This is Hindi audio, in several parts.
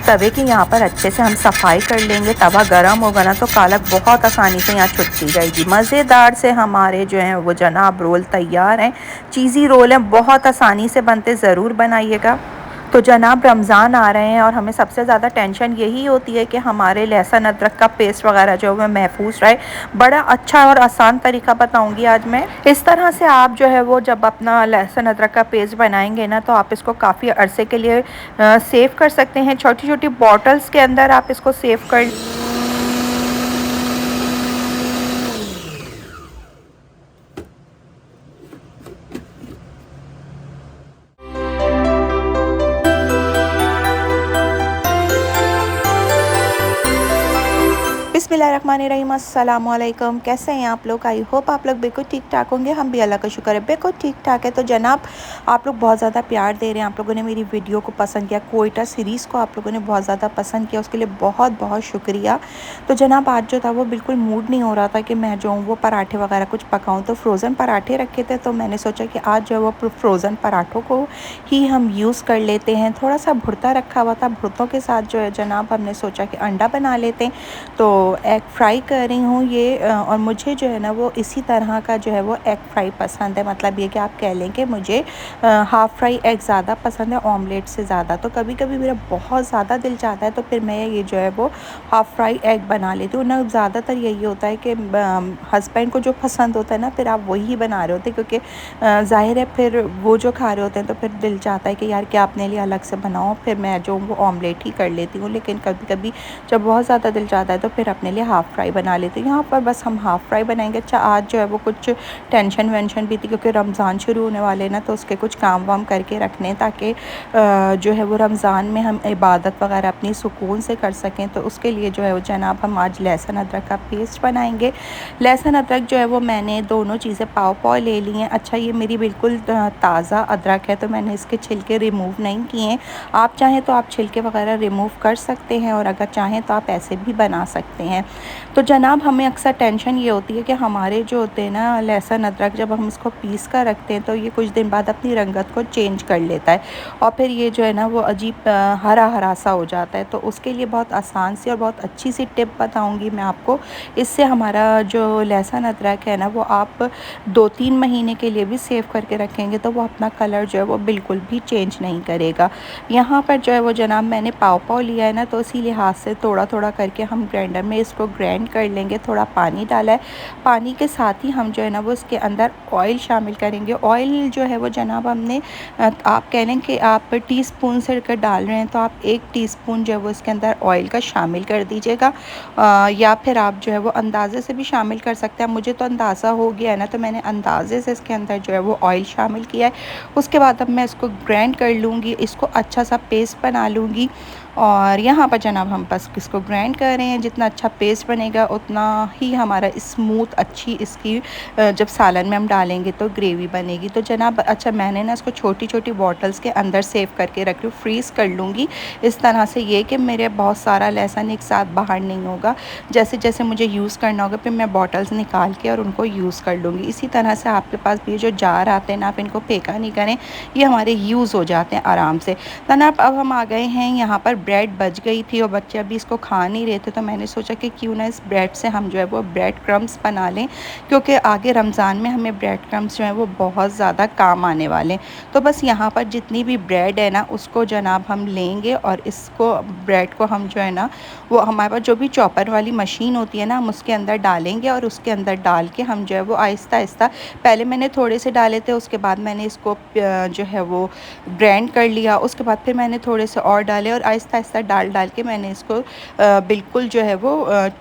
तवे की यहाँ पर अच्छे से हम सफाई कर लेंगे। तवा गर्म होगा ना तो पालक बहुत आसानी से यहाँ छुटती जाएगी। मज़ेदार से हमारे जो हैं वो जनाब रोल तैयार हैं। चीज़ी रोल हैं, बहुत आसानी से बनते, ज़रूर बनाइएगा। तो जनाब रमज़ान आ रहे हैं और हमें सबसे ज़्यादा टेंशन यही होती है कि हमारे लहसुन अदरक का पेस्ट वगैरह जो है महफूज रहे। बड़ा अच्छा और आसान तरीका बताऊंगी आज मैं। इस तरह से आप जो है वो जब अपना लहसुन अदरक का पेस्ट बनाएंगे ना तो आप इसको काफ़ी अरसे के लिए सेव कर सकते हैं। छोटी छोटी बॉटल्स के अंदर आप इसको सेव कर बिस्मिल्लाहिर्रहमानिर्रहीम, अस्सलाम वालेकुम। कैसे हैं आप लोग? आई होप आप लोग बिल्कुल ठीक ठाक होंगे। हम भी अल्लाह का शुक्र है बिल्कुल ठीक ठाक है। तो जनाब आप लोग बहुत ज़्यादा प्यार दे रहे हैं, आप लोगों ने मेरी वीडियो को पसंद किया, कोयटा सीरीज़ को आप लोगों ने बहुत ज़्यादा पसंद किया, उसके लिए बहुत बहुत शुक्रिया। तो जनाब आज जो था वो बिल्कुल मूड नहीं हो रहा था कि मैं जो हूँ वो पराठे वगैरह कुछ पकाऊँ, तो फ्रोज़न पराठे रखे थे। तो मैंने सोचा कि आज जो है वो फ्रोज़न पराठों को ही हम यूज़ कर लेते हैं। थोड़ा सा भुर्ता रखा हुआ था, भुर्तों के साथ जो है जनाब हमने सोचा कि अंडा बना लेते हैं। तो एग फ्राई कर रही हूँ ये, और मुझे जो है ना वो इसी तरह का जो है वो एग फ्राई पसंद है। मतलब ये कि आप कह लें कि मुझे हाफ़ फ्राई एग ज़्यादा पसंद है ऑमलेट से ज़्यादा। तो कभी कभी मेरा बहुत ज़्यादा दिल चाहता है तो फिर मैं ये जो है वो हाफ़ फ्राई एग बना लेती हूँ ना। ज़्यादातर यही होता है कि हस्बैंड को जो पसंद होता है ना फिर आप वही बना रहे होते, क्योंकि ज़ाहिर है फिर वो जो खा रहे होते हैं तो फिर दिल चाहता है कि यार क्या अपने लिए अलग से बनाओ। फिर मैं जो वो ऑमलेट ही कर लेती हूँ, लेकिन कभी कभी जब बहुत ज़्यादा दिल चाहता है तो फिर अपने लिए हाफ़ फ्राई बना लेते हैं। यहाँ पर बस हम हाफ़ फ्राई बनाएंगे। अच्छा आज जो है वो कुछ टेंशन वेंशन भी थी क्योंकि रमज़ान शुरू होने वाले ना, तो उसके कुछ काम वाम करके रखने ताकि जो है वो रमज़ान में हम इबादत वगैरह अपनी सुकून से कर सकें। तो उसके लिए जो है वो जनाब हम आज लहसुन अदरक का पेस्ट बनाएंगे। लहसुन अदरक जो है वो मैंने दोनों चीज़ें पाव पाव ले ली हैं। अच्छा ये मेरी बिल्कुल ताज़ा अदरक है तो मैंने इसके छिलके रिमूव नहीं किए हैं। आप चाहें तो आप छिलके वगैरह रिमूव कर सकते हैं और अगर चाहें तो आप ऐसे भी बना सकते हैं। तो जनाब हमें अक्सर टेंशन ये होती है कि हमारे जो होते हैं ना लहसुन अदरक जब हम इसको पीस कर रखते हैं तो ये कुछ दिन बाद अपनी रंगत को चेंज कर लेता है और फिर ये जो है ना वो अजीब हरा हरा सा हो जाता है। तो उसके लिए बहुत आसान सी और बहुत अच्छी सी टिप बताऊंगी मैं आपको। इससे हमारा जो लहसुन अदरक है ना वो आप 2-3 महीने के लिए भी सेव करके रखेंगे तो वो अपना कलर जो है वो बिल्कुल भी चेंज नहीं करेगा। यहाँ पर जो है वो जनाब मैंने पाव पाव लिया है ना, तो इसी लिहाज से थोड़ा थोड़ा करके हम ग्राइंडर में इसको ग्राइंड कर लेंगे। थोड़ा पानी डाला है, पानी के साथ ही हम जो है ना वो इसके अंदर ऑयल शामिल करेंगे। ऑयल जो है वो जनाब हमने आप कह लें कि आप टीस्पून से कर डाल रहे हैं तो आप 1 टीस्पून जो है वो इसके अंदर ऑयल का शामिल कर दीजिएगा, या फिर आप जो है वो अंदाज़े से भी शामिल कर सकते हैं। मुझे तो अंदाज़ा हो गया है ना तो मैंने अंदाज़े से इसके अंदर जो है वो ऑयल शामिल किया है। उसके बाद अब मैं इसको ग्राइंड कर लूँगी, इसको अच्छा सा पेस्ट बना लूँगी। और यहाँ पर जनाब हम बस इसको ग्राइंड कर रहे हैं। जितना अच्छा पेस्ट बनेगा उतना ही हमारा स्मूथ अच्छी इसकी जब सालन में हम डालेंगे तो ग्रेवी बनेगी। तो जनाब अच्छा मैंने ना इसको छोटी छोटी बॉटल्स के अंदर सेव करके रख लूँ, फ्रीज़ कर लूँगी इस तरह से, ये कि मेरे बहुत सारा लहसुन एक साथ बाहर नहीं होगा। जैसे जैसे मुझे यूज़ करना होगा फिर मैं बॉटल्स निकाल के और उनको यूज़ कर लूँगी। इसी तरह से आपके पास भी जो जार आते हैं ना आप इनको फेंका नहीं करें, ये हमारे यूज़ हो जाते हैं आराम से। जनाब अब हम आ गए हैं यहाँ पर, ब्रेड बच गई थी और बच्चे अभी इसको खा नहीं रहे थे तो मैंने सोचा कि क्यों ना इस ब्रेड से हम जो है वो ब्रेड क्रम्स बना लें, क्योंकि आगे रमज़ान में हमें ब्रेड क्रम्स जो है वो बहुत ज़्यादा काम आने वाले हैं। तो बस यहाँ पर जितनी भी ब्रेड है ना उसको जनाब हम लेंगे और इसको ब्रेड को हम जो है ना वो हमारे पास जो भी चॉपर वाली मशीन होती है ना हम उसके अंदर डालेंगे और उसके अंदर डाल के हम जो है वो आहिस्ता आहिस्ता, पहले मैंने थोड़े से डाले थे उसके बाद मैंने इसको जो है वो ग्राइंड कर लिया, उसके बाद फिर मैंने थोड़े से और डाले और आहिस्ता आहिस्ता डाल के मैंने इसको बिल्कुल जो है वो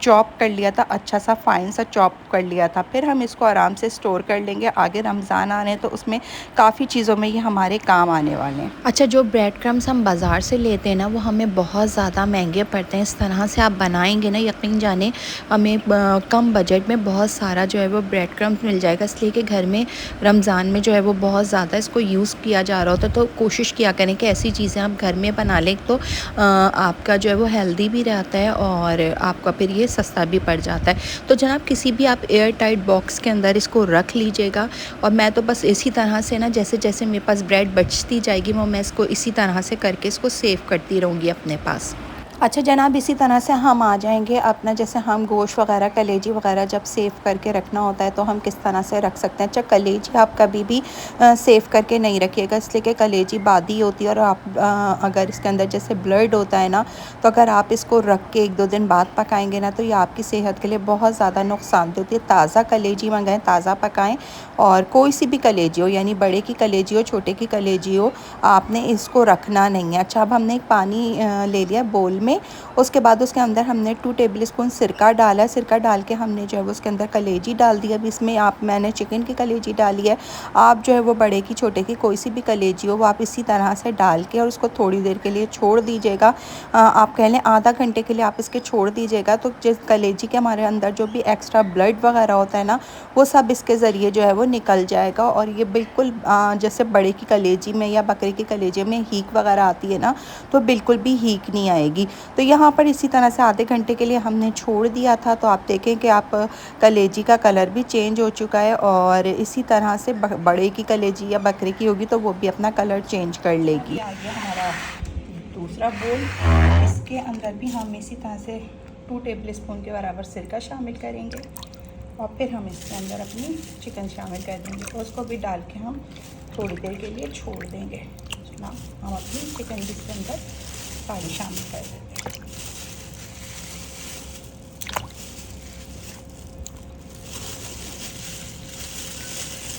चॉप कर लिया था, अच्छा सा फाइन सा चॉप कर लिया था। फिर हम इसको आराम से स्टोर कर लेंगे, आगे रमज़ान आ रहे हैं तो उसमें काफ़ी चीज़ों में ये हमारे काम आने वाले हैं। अच्छा जो ब्रेड क्रम्स हम बाज़ार से लेते हैं ना वो हमें बहुत ज़्यादा महंगे पड़ते हैं। इस तरह से आप बनाएंगे ना यकीन जाने हमें कम बजट में बहुत सारा जो है वो ब्रेड क्रम्स मिल जाएगा। इसलिए कि घर में रमज़ान में जो है वो बहुत ज़्यादा इसको यूज़ किया जा रहा होता है, तो कोशिश किया करें कि ऐसी चीज़ें आप घर में बना लें तो आपका जो है वो हेल्दी भी रहता है और आपका फिर ये सस्ता भी पड़ जाता है। तो जनाब किसी भी आप एयर टाइट बॉक्स के अंदर इसको रख लीजिएगा और मैं तो बस इसी तरह से ना जैसे जैसे मेरे पास ब्रेड बचती जाएगी वो मैं इसको इसी तरह से करके इसको सेव करती रहूँगी अपने पास। अच्छा जनाब, इसी तरह से हम आ जाएंगे अपना, जैसे हम गोश्त वगैरह कलेजी वगैरह जब सेव करके रखना होता है तो हम किस तरह से रख सकते हैं। अच्छा कलेजी आप कभी भी सेव करके नहीं रखिएगा, इसलिए कि कलेजी बादी होती है और आप अगर इसके अंदर जैसे ब्लड होता है ना, तो अगर आप इसको रख के 1-2 दिन बाद पकाएंगे ना तो ये आपकी सेहत के लिए बहुत ज़्यादा नुकसान होती है। ताज़ा कलेजी मंगाएँ, ताज़ा पकाएँ, और कोई सी भी कलेजी हो, यानी बड़े की कलेजी हो छोटे की कलेजी हो, आपने इसको रखना नहीं है। अच्छा अब हमने एक पानी ले लिया बोल में, उसके बाद उसके अंदर हमने 2 टेबल स्पून सिरका डाला है। सिरका डाल के हमने जो है वो उसके अंदर कलेजी डाल दी है। अब इसमें मैंने चिकन की कलेजी डाली है, आप जो है वो बड़े की छोटे की कोई सी भी कलेजी हो वो आप इसी तरह से डाल के और उसको थोड़ी देर के लिए छोड़ दीजिएगा। आप कह लें आधा घंटे के लिए आप इसके छोड़ दीजिएगा, तो जिस कलेजी के हमारे अंदर जो भी एक्स्ट्रा ब्लड वगैरह होता है ना, वो सब इसके ज़रिए जो है वो निकल जाएगा और ये बिल्कुल जैसे बड़े की कलेजी में या बकरे की कलेजी में हीक वगैरह आती है ना, तो बिल्कुल भी हीक नहीं आएगी। तो यहाँ पर इसी तरह से आधे घंटे के लिए हमने छोड़ दिया था, तो आप देखें कि आप कलेजी का कलर भी चेंज हो चुका है, और इसी तरह से बड़े की कलेजी या बकरे की होगी तो वो भी अपना कलर चेंज कर लेगी। आ गया हमारा दूसरा बोल, इसके अंदर भी हम इसी तरह से 2 टेबल स्पून के बराबर सिरका शामिल करेंगे और फिर हम इसके अंदर अपनी चिकन शामिल कर देंगे, तो उसको भी डाल के हम थोड़ी देर के लिए छोड़ देंगे। हम अपनी चिकन भी इसके अंदर सारी शामिल कर देते हैं।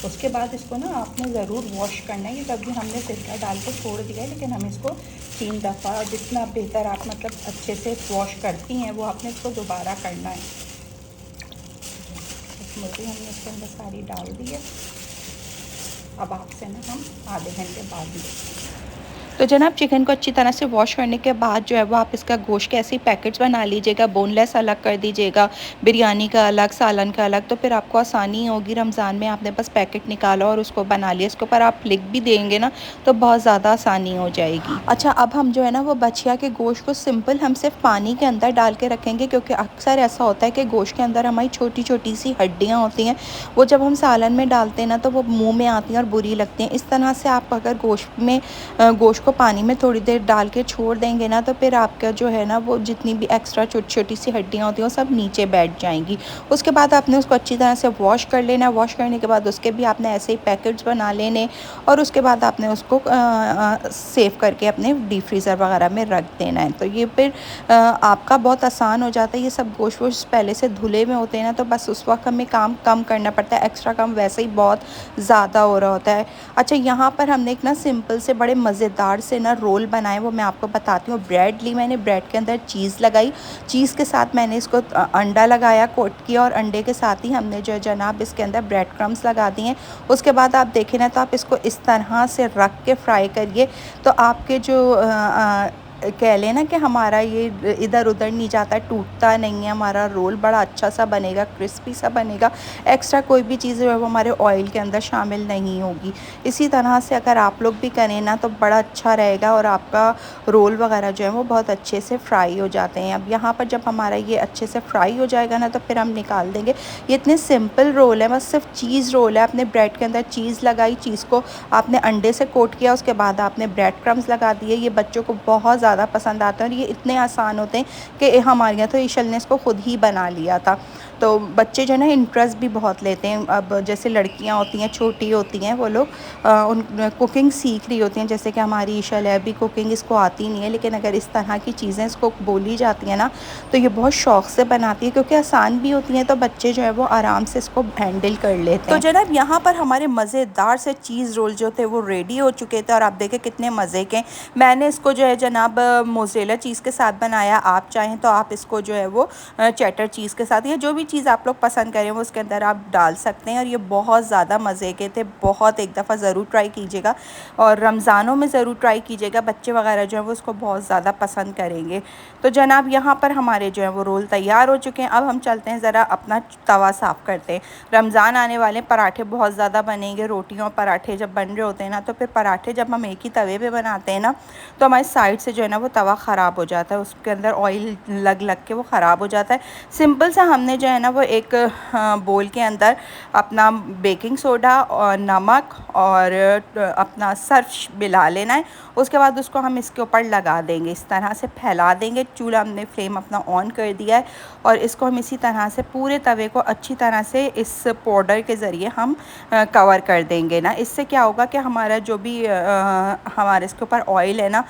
उसके बाद इसको ना आपने ज़रूर वॉश करना है, कि कभी हमने सिरका डाल के छोड़ दिया है, लेकिन हम इसको 3 दफ़ा जितना बेहतर आप मतलब अच्छे से वॉश करती हैं वो आपने इसको दोबारा करना है। स्मूदी हमने इसके अंदर सारी डाल दी है। अब आपसे ना हम आधे घंटे बाद मिलते हैं। तो जनाब चिकन को अच्छी तरह से वॉश करने के बाद जो है वो आप इसका गोश्त के ऐसे पैकेट्स बना लीजिएगा, बोनलेस अलग कर दीजिएगा, बिरयानी का अलग, सालन का अलग, तो फिर आपको आसानी होगी। रमज़ान में आपने बस पैकेट निकाला और उसको बना लिया, इसके ऊपर आप लिख भी देंगे ना तो बहुत ज़्यादा आसानी हो जाएगी। अच्छा अब हम जो है ना वो बछिया के गोश्त को सिंपल हम सिर्फ पानी के अंदर डाल के रखेंगे, क्योंकि अक्सर ऐसा होता है कि गोश्त के अंदर हमारी छोटी छोटी सी हड्डियाँ होती हैं, वो जब हम सालन में डालते हैं ना तो वो मुँह में आती हैं और बुरी लगती हैं। इस तरह से आप अगर गोश्त को पानी में थोड़ी देर डाल के छोड़ देंगे ना, तो फिर आपका जो है ना वो जितनी भी एक्स्ट्रा छोटी छोटी सी हड्डियाँ होती हैं वो सब नीचे बैठ जाएंगी। उसके बाद आपने उसको अच्छी तरह से वॉश कर लेना। वॉश करने के बाद उसके भी आपने ऐसे ही पैकेट्स बना लेने, और उसके बाद आपने उसको सेव करके अपने डीप फ्रीज़र वगैरह में रख देना है। तो ये फिर आपका बहुत आसान हो जाता है। ये सब गोश्त वोश्त पहले से धुले में होते हैं ना, तो बस उस वक्त हमें काम कम करना पड़ता है, एक्स्ट्रा काम वैसे ही बहुत ज़्यादा हो रहा होता है। अच्छा यहाँ पर हमने एक ना सिंपल से बड़े मज़ेदार से ना रोल बनाए, वो मैं आपको बताती हूँ। ब्रेड ली मैंने, ब्रेड के अंदर चीज़ लगाई, चीज़ के साथ मैंने इसको अंडा लगाया, कोट किया, और अंडे के साथ ही हमने जो है जनाब इसके अंदर ब्रेड क्रम्स लगा दिए हैं। उसके बाद आप देखें ना तो आप इसको इस तरह से रख के फ्राई करिए, तो आपके जो कह लेना कि हमारा ये इधर उधर नहीं जाता, टूटता नहीं है, हमारा रोल बड़ा अच्छा सा बनेगा, क्रिस्पी सा बनेगा। एक्स्ट्रा कोई भी चीज़ जो है वो हमारे ऑयल के अंदर शामिल नहीं होगी। इसी तरह से अगर आप लोग भी करें ना तो बड़ा अच्छा रहेगा, और आपका रोल वगैरह जो है वो बहुत अच्छे से फ्राई हो जाते हैं। अब यहाँ पर जब हमारा ये अच्छे से फ्राई हो जाएगा ना तो फिर हम निकाल देंगे। ये इतने सिंपल रोल है, बस सिर्फ चीज़ रोल है। आपने ब्रेड के अंदर चीज़ लगाई, चीज़ को आपने अंडे से कोट किया, उसके बाद आपने ब्रेड क्रम्स लगा दिए। ये बच्चों को बहुत ज़्यादा पसंद आते हैं और ये इतने आसान होते हैं कि हमारे यहाँ तो ईशल ने इसको खुद ही बना लिया था। तो बच्चे जो है ना इंटरेस्ट भी बहुत लेते हैं। अब जैसे लड़कियां होती हैं, छोटी होती हैं, वो लोग उन कुकिंग सीख रही होती हैं, जैसे कि हमारी ईशल है, अभी कुकिंग इसको आती नहीं है, लेकिन अगर इस तरह की चीज़ें इसको बोली जाती हैं ना तो ये बहुत शौक़ से बनाती है, क्योंकि आसान भी होती हैं, तो बच्चे जो है वो आराम से इसको हैंडल कर लेते हैं। तो जनाब यहाँ पर हमारे मज़ेदार से चीज़ रोल जो थे वो रेडी हो चुके थे, और आप देखें कितने मज़े के। मैंने इसको जो है जनाब मोज़रेला चीज़ के साथ बनाया, आप चाहें तो आप इसको जो है वो चेडर चीज़ के साथ या जो भी चीज़ आप लोग पसंद करें वो उसके अंदर आप डाल सकते हैं, और ये बहुत ज़्यादा मज़े के थे। बहुत एक दफ़ा ज़रूर ट्राई कीजिएगा, और रमज़ानों में ज़रूर ट्राई कीजिएगा, बच्चे वगैरह जो है वो उसको बहुत ज़्यादा पसंद करेंगे। तो जनाब यहाँ पर हमारे जो है वो रोल तैयार हो चुके हैं। अब हम चलते हैं ज़रा अपना तवा साफ़ करते हैं। रमज़ान आने वाले, पराठे बहुत ज़्यादा बनेंगे। रोटियाँ और पराठे जब बन रहे होते हैं ना, तो फिर पराठे जब हम एक ही तवे पे बनाते हैं ना तो हमारी साइड से जो है ना वो तवा ख़राब हो जाता है, उसके अंदर ऑयल लग लग के वो ख़राब हो जाता है। सिंपल सा हमने जो है ना वो एक बोल के अंदर अपना बेकिंग सोडा और नमक और अपना सर्फ मिला लेना है, उसके बाद उसको हम इसके ऊपर लगा देंगे, इस तरह से फैला देंगे। चूल्हा हमने फ्लेम अपना ऑन कर दिया है और इसको हम इसी तरह से पूरे तवे को अच्छी तरह से इस पाउडर के ज़रिए हम कवर कर देंगे ना। इससे क्या होगा कि हमारा जो भी हमारे इसके ऊपर ऑयल है ना,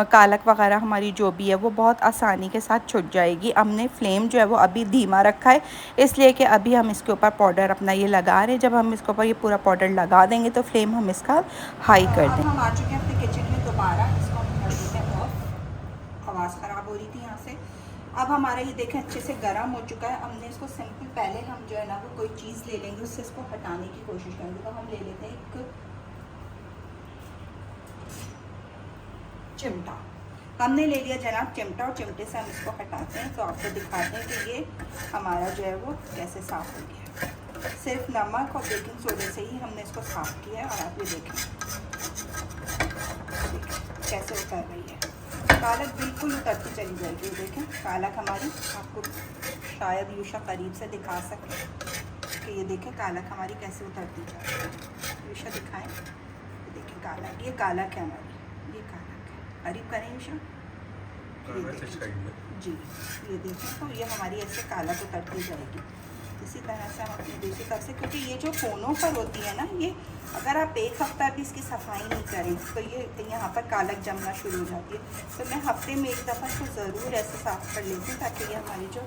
कालक वगैरह हमारी जो भी है वो बहुत आसानी के साथ छुट जाएगी। हमने फ्लेम जो है वो अभी धीमा रखा है, इसलिए कि अभी हम इसके ऊपर पाउडर अपना ये लगा रहे हैं। जब हम इसके ऊपर ये पूरा पाउडर लगा देंगे तो फ्लेम हम इसका हाई कर देंगे। हम आ चुके हैं अपने किचन में दोबारा, इसको हम कर देते हैं ऑफ। आवाज़ ख़राब हो रही थी यहाँ से। अब हमारा ये देखें अच्छे से गर्म हो चुका है। हमने इसको सिंपल पहले हम जो है ना वो कोई चीज़ ले लेंगे, उससे इसको हटाने की कोशिश करेंगे। तो हम ले लेते हैं एक चिमटा। हमने ले लिया जनाब चिमटा और चिमटे से हम इसको हटाते हैं। तो आपको दिखाते हैं कि ये हमारा जो है वो कैसे साफ़ हो गया। सिर्फ नमक और बेकिंग सोडे से ही हमने इसको साफ़ किया है। और आप ये देखें कैसे उतर रही है, पालक बिल्कुल उतरती चली जाएगी। देखें पालक हमारी, आपको शायद यूशा करीब से दिखा सके कि ये देखें पालक हमारी कैसे उतरती जा रही है। यूशा दिखाएं, देखें पालक, ये पालक है हमारी, ये पालक है। करीब करें यूशा, जी ये देखें। तो ये हमारी ऐसे पालक उतरती जाएगी। इसी तरह से हम अपनी दूसरी तरफ से, क्योंकि ये जो कोनों पर होती है ना, ये अगर आप एक हफ्ता भी इसकी सफाई नहीं करें तो ये यहाँ पर कालक जमना शुरू हो जाती है। तो मैं हफ्ते में एक दफ़ा इसको ज़रूर ऐसे साफ़ कर लेती हूँ, ताकि ये हमारी जो,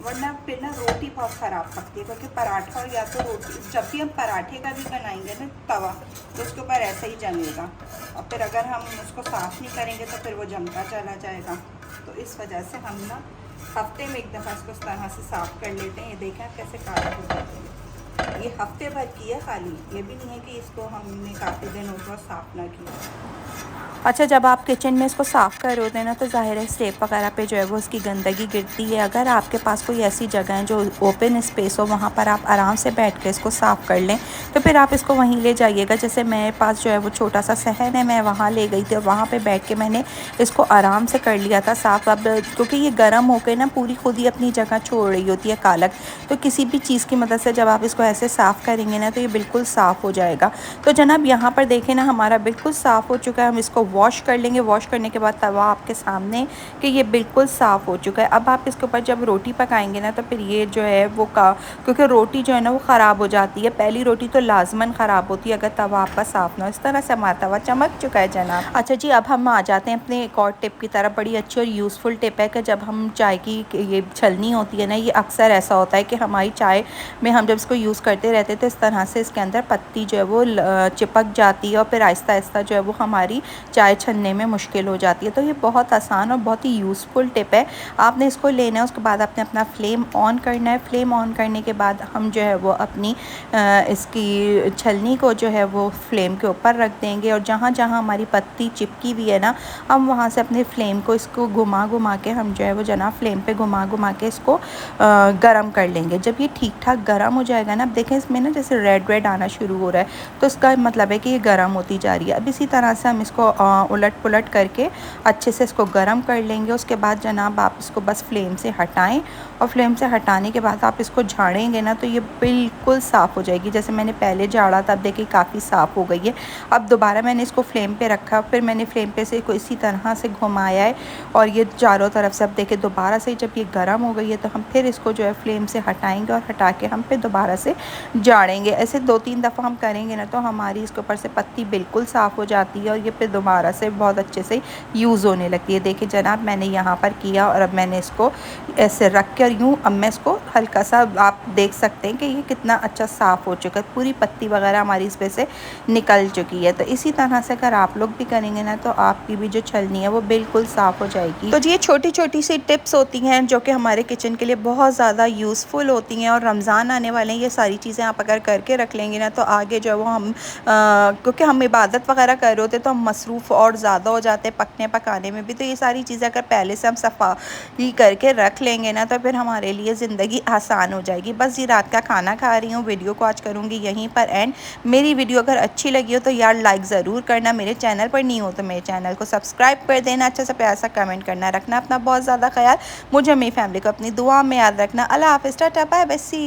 वरना फिर ना रोटी बहुत ख़राब पकती है। क्योंकि पराठा और या तो रोटी, जब भी हम पराठे का भी बनाएंगे ना तवा, तो उसके ऊपर ऐसा ही जमेगा। और फिर अगर हम उसको साफ़ नहीं करेंगे तो फिर वो जमता चला जाएगा। तो इस वजह से हम ना हफ्ते में एक दफ़ा इसको इस तरह से साफ़ कर लेते हैं। ये देखें कैसे काला हो जाता है। ये हफ्ते भर की है खाली, ये भी नहीं है कि इसको हमने काफ़ी दिन हो गया साफ़ ना किया। अच्छा, जब आप किचन में इसको साफ़ कर रहे होते हैं ना, तो ज़ाहिर है स्टेप वगैरह पे जो है वो उसकी गंदगी गिरती है। अगर आपके पास कोई ऐसी जगह है जो ओपन स्पेस हो, वहाँ पर आप आराम से बैठ के इसको साफ़ कर लें, तो फिर आप इसको वहीं ले जाइएगा। जैसे मेरे पास जो है वो छोटा सा सहन है, मैं वहाँ ले गई थी और वहाँ पर बैठ के मैंने इसको आराम से कर लिया था साफ़। अब क्योंकि ये गर्म होकर ना पूरी खुद ही अपनी जगह छोड़ रही होती है कालक, तो किसी भी चीज़ की मदद से जब आप इसको ऐसे साफ़ करेंगे ना, तो ये बिल्कुल साफ़ हो जाएगा। तो जनाब यहाँ पर देखें ना, हमारा बिल्कुल साफ़ हो चुका है। हम इसको वॉश कर लेंगे। वॉश करने के बाद तवा आपके सामने कि ये बिल्कुल साफ़ हो चुका है। अब आप इसके ऊपर जब रोटी पकाएंगे ना, तो फिर ये जो है वो क्योंकि रोटी जो है ना वो ख़राब हो जाती है। पहली रोटी तो लाजमन ख़राब होती है अगर तवा आपका साफ़ ना हो। इस तरह से हमारा तवा चमक चुका है जनाब। अच्छा जी, अब हम आ जाते हैं अपने एक और टिप की तरफ। बड़ी अच्छी और यूज़फुल टिप है कि जब हम चाय की ये छलनी होती है ना, ये अक्सर ऐसा होता है कि हमारी चाय में हम जब इसको यूज़ करते रहते हैं तो इस तरह से इसके अंदर पत्ती जो है वो चिपक जाती है और फिर आहिस्ता आहिस्ता जो है वो हमारी चाय छलने में मुश्किल हो जाती है। तो ये बहुत आसान और बहुत ही यूज़फुल टिप है। आपने इसको लेना है, उसके बाद आपने अपना फ्लेम ऑन करना है। फ्लेम ऑन करने के बाद हम जो है वो अपनी इसकी छलनी को जो है वो फ्लेम के ऊपर रख देंगे और जहाँ जहाँ हमारी पत्ती चिपकी हुई है ना, हम वहाँ से अपने फ्लेम को इसको घुमा घुमा के हम जो है वो जनाब फ्लेम पे घुमा घुमा के इसको गरम कर लेंगे। जब ये ठीक ठाक गरम हो जाएगा ना, अब देखें इसमें ना जैसे रेड रेड आना शुरू हो रहा है, तो इसका मतलब है कि ये गरम होती जा रही है। अब इसी तरह से हम इसको उलट पुलट करके अच्छे से इसको गरम कर लेंगे। उसके बाद जनाब आप इसको बस फ्लेम से हटाएं और फ्लेम से हटाने के बाद आप इसको झाड़ेंगे ना, तो ये बिल्कुल साफ़ हो जाएगी। जैसे मैंने पहले झाड़ा था, अब देखिए काफ़ी साफ़ हो गई है। अब दोबारा मैंने इसको फ्लेम पे रखा, फिर मैंने फ्लेम पे से इसको इसी तरह से घुमाया है और ये चारों तरफ से, अब देखिए दोबारा से जब ये गर्म हो गई है तो हम फिर इसको जो है फ्लेम से हटाएंगे और हटा के हम फिर दोबारा से झाड़ेंगे। ऐसे 2-3 दफ़ा हम करेंगे ना, तो हमारी इसके ऊपर से पत्ती बिल्कुल साफ़ हो जाती है और ये फिर दोबारा से बहुत अच्छे से यूज़ होने लगती है। देखिए जनाब, मैंने यहाँ पर किया और अब मैंने इसको ऐसे रख कर यूँ, अब मैं इसको हल्का सा, आप देख सकते हैं कि ये कितना अच्छा साफ़ हो चुका है। पूरी पत्ती वगैरह हमारी इस पे से निकल चुकी है। तो इसी तरह से अगर आप लोग भी करेंगे ना, तो आपकी भी जो छलनी है वो बिल्कुल साफ़ हो जाएगी। तो ये छोटी छोटी सी टिप्स होती हैं जो कि हमारे किचन के लिए बहुत ज़्यादा यूज़फुल होती हैं। और रमज़ान आने वाले हैं, ये सारी चीज़ें आप अगर करके रख लेंगे ना, तो आगे जो है वो हम क्योंकि हम इबादत वगैरह कर रहे होते तो हम मसरूफ़ और ज़्यादा हो जाते हैं पकने पकाने में भी। तो ये सारी चीज़ें अगर पहले से हम सफाई करके रख लेंगे ना, तो फिर हमारे लिए ज़िंदगी आसान हो जाएगी। बस ये रात का खाना खा रही हूँ, वीडियो को आज करूँगी यहीं पर एंड। मेरी वीडियो अगर अच्छी लगी हो तो यार लाइक ज़रूर करना। मेरे चैनल पर नहीं हो तो मेरे चैनल को सब्सक्राइब कर देना। अच्छा सा प्यार सा कमेंट करना। रखना अपना बहुत ज़्यादा ख्याल। मुझे मेरी फैमिली को अपनी दुआ में याद रखना। अल्लाह हाफ़िज़, टाटा बाय बाय, सी।